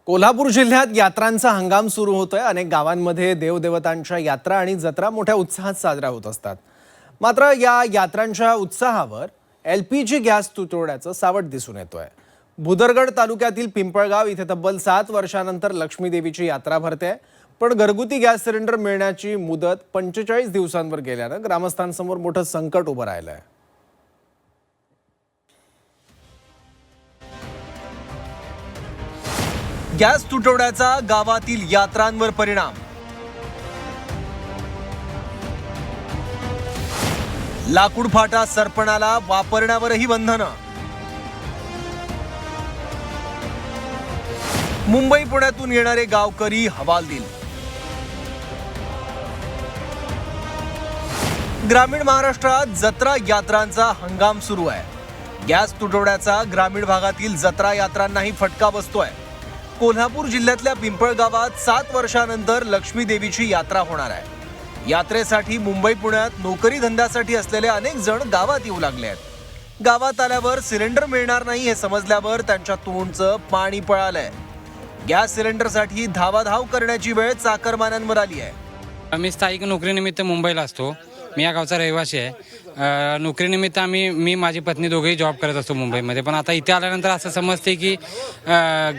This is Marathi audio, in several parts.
कोल्हापूर जिल्ह्यात यात्रांचा हंगाम सुरू होतोय। अनेक गावांमध्ये देवदेवतांच्या यात्रा आणि जत्रा मोठ्या उत्साहात साजऱ्या होत असतात। मात्र या यात्रांच्या उत्साहावर LPG गॅस तुटवड्याचं सावट दिसून येतोय। भुदरगड तालुक्यातील पिंपळगाव इथे तब्बल 7 वर्षांनंतर लक्ष्मी देवीची यात्रा भरते, पण घरगुती गॅस सिलेंडर मिळण्याची मुदत 45 दिवसांवर गेल्यानं ग्रामस्थांसमोर मोठं संकट उभं राहिलंय। गॅस तुटवड्याचा गावातील यात्रांवर परिणाम। लाकूड फाटा सरपणाला वापरण्यावरही बंधनं। मुंबई पुण्यातून येणारे गावकरी हवालदिल। ग्रामीण महाराष्ट्रात जत्रा यात्रांचा हंगाम सुरू आहे। गॅस तुटवड्याचा ग्रामीण भागातील जत्रा यात्रांनाही फटका बसतोय। कोल्हापूर जिल्ह्यातल्या पिंपळगावात 7 वर्षांनंतर लक्ष्मी देवीची यात्रा होणार आहे। यात्रेसाठी मुंबई पुण्यात नोकरी धंद्यासाठी असलेले अनेक जण गावात येऊ लागले आहेत। गावात आल्यावर सिलेंडर मिळणार नाही हे समजल्यावर त्यांच्या तोंडचं पाणी पळालंय। गॅस सिलेंडरसाठी धावाधाव करण्याची वेळ चाकरमान्यांवर आली आहे। मी स्थायिक नोकरीनिमित्त मुंबईला असतो। मी या गावचा रहिवासी आहे। नोकरीनिमित्त मी माझी पत्नी दोघेही जॉब करत असतो मुंबईमध्ये, पण आता इथे आल्यानंतर असं समजते की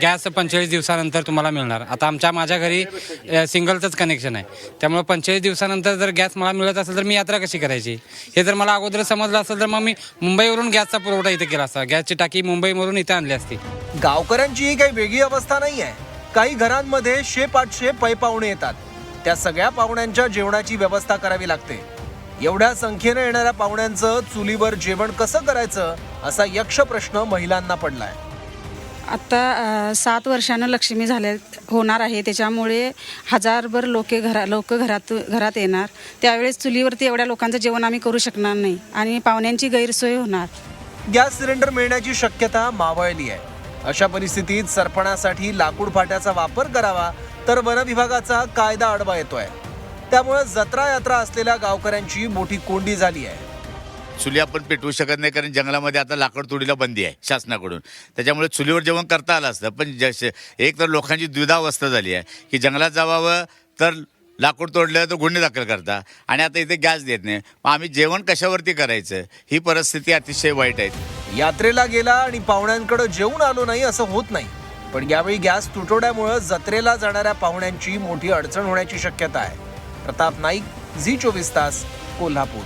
गॅस 45 दिवसानंतर तुम्हाला मिळणार। आता माझ्या घरी सिंगलचंच कनेक्शन आहे, त्यामुळे 45 दिवसानंतर जर गॅस मला मिळत असेल तर मी यात्रा कशी करायची हे जर मला अगोदर समजलं असेल तर मग मी मुंबईवरून गॅसचा पुरवठा इथे केला असता। गॅसची टाकी मुंबईवरून इथे आणली असती। गावकऱ्यांची ही काही वेगळी अवस्था नाही आहे। काही घरांमध्ये 600-800 पै पाहुणे येतात। त्या सगळ्या पाहुण्यांच्या जेवणाची व्यवस्था करावी लागते। एवढ्या संख्येने येणाऱ्या पाहुण्यांचं चुलीवर जेवण कसं करायचं असा यक्ष प्रश्न महिलांना पडलाय। आता 7 वर्षानं लक्ष्मी होणार आहे, त्याच्यामुळे हजारभर लोक घरात येणार। त्यावेळेस चुलीवरती एवढ्या लोकांचं जेवण आम्ही करू शकणार नाही आणि पाहुण्यांची गैरसोय होणार। गॅस सिलेंडर मिळण्याची शक्यता मावळली आहे। अशा परिस्थितीत सरपणासाठी लाकूड फाट्याचा वापर करावा तर वन विभागाचा कायदा आडवा येतोय। त्यामुळे जत्रा यात्रा असलेल्या गावकऱ्यांची मोठी कोंडी झाली आहे। चुली आपण पेटवू शकत नाही, कारण जंगलामध्ये आता लाकड तोडीला बंदी आहे शासनाकडून। त्याच्यामुळे चुलीवर जेवण करता आलं असतं, पण एक तर लोकांची द्विधावस्था झाली आहे की जंगलात जावावं तर लाकूड तोडलं तर गुन्हे दाखल करता, आणि आता इथे गॅस देत नाही। मग आम्ही जेवण कशावरती करायचं, ही परिस्थिती अतिशय वाईट आहे। यात्रेला गेला आणि पाहुण्यांकडे जेवून आलो नाही असं होत नाही, पण यावेळी गॅस तुटवड्यामुळे जत्रेला जाणाऱ्या पाहुण्यांची मोठी अडचण होण्याची शक्यता आहे। प्रताप नाईक, झी 24 तास, कोल्हापूर।